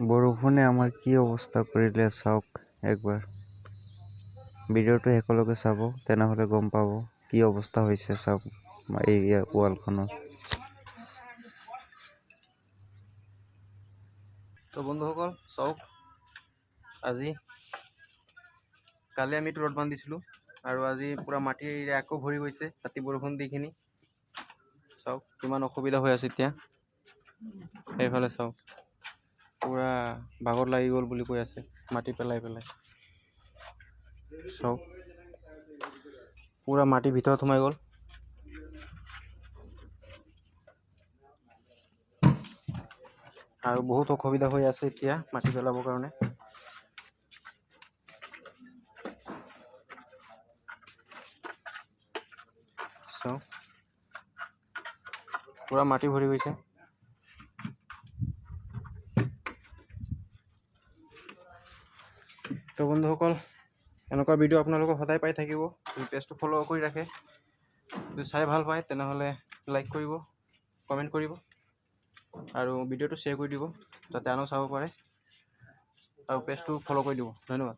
বৰষুণে আমাৰ কি অৱস্থা কৰিলে চাওক একবাৰ। ভিডিঅ'টো শেষলৈকে চাব, তেনেহ'লে গম পাব কি অৱস্থা হৈছে চাওক এই ৱালখনৰ। তো বন্ধুসকল চাওক, কালি আমি ৰ'দ বান্ধিছিলোঁ আৰু আজি পূৰা মাটিৰে আকৌ ভৰি গৈছে ৰাতি বৰষুণ দিখিনি। চাওক কিমান অসুবিধা হৈ আছে এতিয়া। সেইফালে চাওক পূৰা ভাগৰ লাগি গ'ল বুলি কৈ আছে মাটি পেলাই পেলাই। চাওক পূৰা মাটিৰ ভিতৰত সোমাই গ'ল। আৰু বহুত অসুবিধা হৈ আছে এতিয়া মাটি পেলাবৰ কাৰণে। চাওক পূৰা মাটি ভৰি গৈছে। তো বন্ধুসকল এনেকুৱা ভিডিঅ' আপোনালোকক সদায় পাই থাকিব। পেজটো ফ'ল' কৰি ৰাখে। যদি চাই ভাল পায় তেনেহ'লে লাইক কৰিব, কমেণ্ট কৰিব আৰু ভিডিঅ'টো শ্বেয়াৰ কৰি দিব যাতে আনো চাব পাৰে আৰু পেজটো ফ'ল' কৰি দিব। ধন্যবাদ।